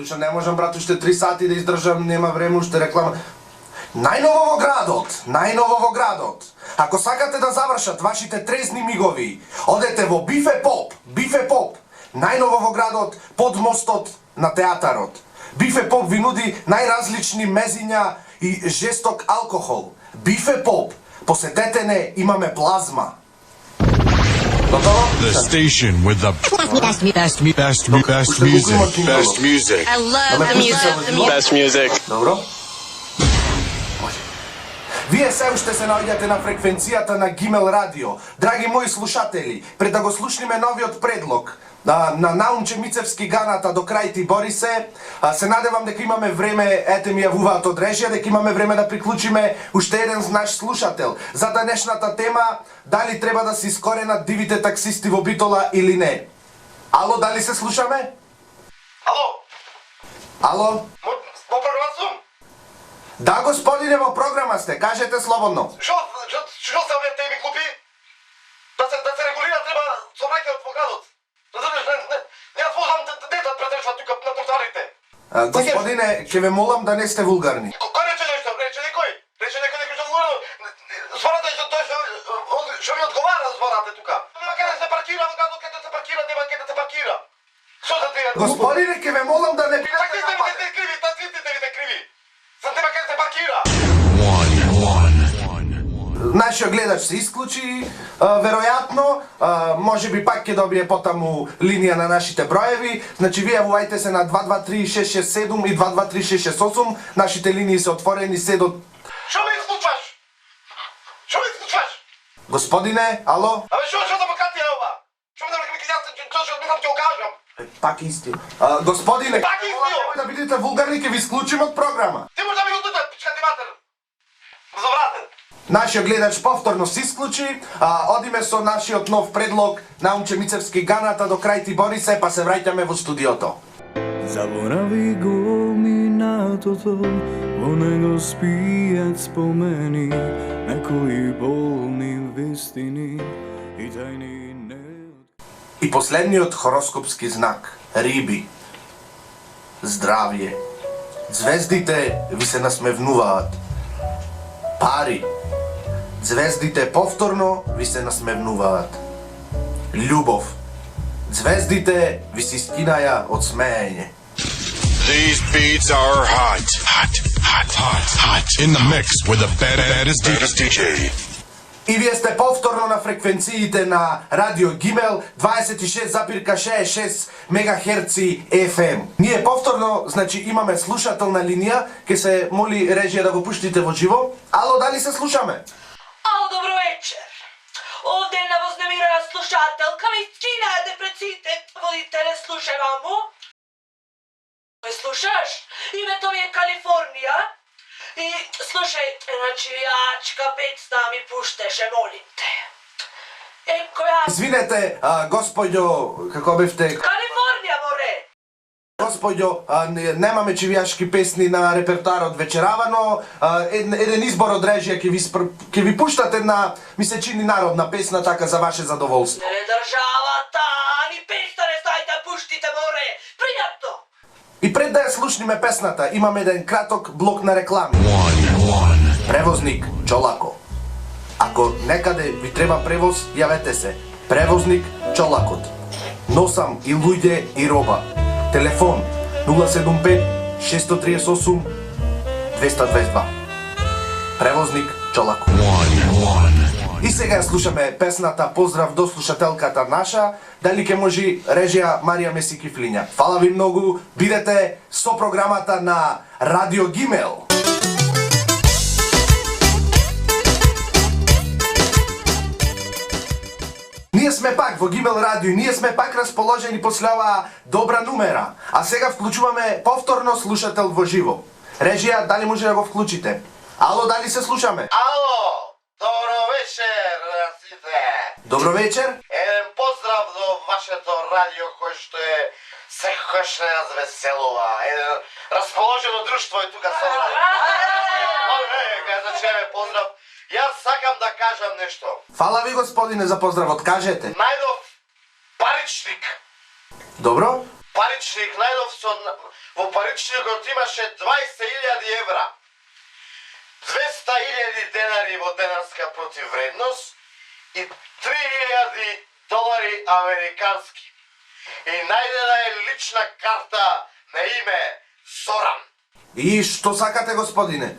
Туша не можам, брат, уште 3 сати да издржам, нема време, уште реклама. Најново во градот. Ако сакате да завршат вашите трезни мигови, одете во Бифе Поп. Најново во градот, под мостот на театарот. Бифе Поп ви нуди најразлични мезиња и жесток алкохол. Бифе Поп, посетете не, имаме плазма. Готово? The station with the best music. I love the music. Best music. Добро? Вие се уште се наоѓате на фреквенцијата на Гимел Радио. Драги мои слушатели, пред да го слушниме новиот предлог на Наумче Мицевски Ганата до крај ти бори се надевам дека имаме време, ете ми јавуваат од режија, дека имаме време да приклучиме уште еден наш слушател за денешната тема, дали треба да се искоренат дивите таксисти во Битола или не. Ало, дали се слушаме? Ало? Во програма сум? Да, господине, во програма сте, кажете слободно. Што се овие теми купи? Да се регулира треба сообраќајот во градот. Разбираш, не слушам дета претрешва тука на тротоарите. Господине, ќе ве молам да не сте вулгарни. Кој рече нешто? Рече некој што вулгарно. Збората е што ви одговара зборате тука. Нема каде се паркира во градот, каде се паркира, нема каде се паркира. Што да ти? Господине, ќе ве молам да не Таксистите ви криви. За нема каде се паркира. Нашиот гледач се исклучи, веројатно, може би пак ќе добие потаму линија на нашите броеви. Значи вие јавувајте се на 223-667 и 223-668. Нашите линии се отворени се до... Што ме исклучваш? Господине, ало? Абе што демократија е ова? Што ме мислам ќе окажам? Пак исти. Господине, Пак исти! да бидете вулгарни, ќе ви исклучим од програма. Ти може да ми го дадеш, пичка ти матер. Забратен. Нашиот гледач повторно се исклучи, одиме со нашиот нов предлог Наумче Мицевски Ганата до крај ти бори се, па се враќаме во студиото. Заборави го минатото, во него спијат спомени, некои болни вистини и тајни не... И последниот хороскопски знак, риби. Здравје. Звездите ви се насмевнуваат. Пари. Звездите повторно ви се насмевнуваат. Љубов. Звездите ви се скинаја од смеење. These beats are hot. In the mix with the baddest DJ. И вие сте повторно на фреквенциите на Радио Гимел 26,66 МГц FM. Ние повторно, значи имаме слушател на линија, ке се моли режија да го пуштите во живо. Ало, дали се слушаме? Ало, добро вечер. Овде е навознемирана слушателка ми скина депресите. Водителе, слушај маму. Ме слушаш? Името ми е Калифорнија. И слушај, значи јачка пецна ми пуштеше, молим те. Која... Извинете, господјо, како бевте? Калифорнија, море! Господјо, немаме чивијашки песни на репертуарот вечерава, но еден избор од режија ќе ви пуштат една, ми се чини народна песна, така за ваше задоволство. Не државата, ни песна не стајте, пуштите, море! Пријатно! И пред да ја слушниме песната, имаме еден краток блок на реклами. Превозник Чолако. Ако некаде ви треба превоз, јавете се. Превозник Чолакот. Носам и луѓе и роба. Телефон 075-638-222. Превозник Чолако. И сега ја слушаме песната Поздрав до слушателката наша. Дали ке може режија Марија Месики Флиња. Фала ви многу, бидете со програмата на Радио Гимел. Ние сме пак во Гимел Радио, ние сме пак расположени после оваа добра numera. А сега вклучуваме повторно слушател во живо. Режија, дали може да го вклучите? Ало, дали се слушаме? Ало, добро вечер на сите. Добро вечер. Еден поздрав до вашето радио кој што е секогаш не развеселува. Еден расположено друштво е тука со радио. Значи, поздрав. Јас сакам да кажам нешто. Фала ви, господине, за поздравот. Кажете. Најдов паричник. Добро? паричник најдов во паричникот имаше 20.000 евра. 200.000 денари во денарска противвредност и 3.000 долари американски. И најдена е лична карта на име Зоран. И што сакате, господине?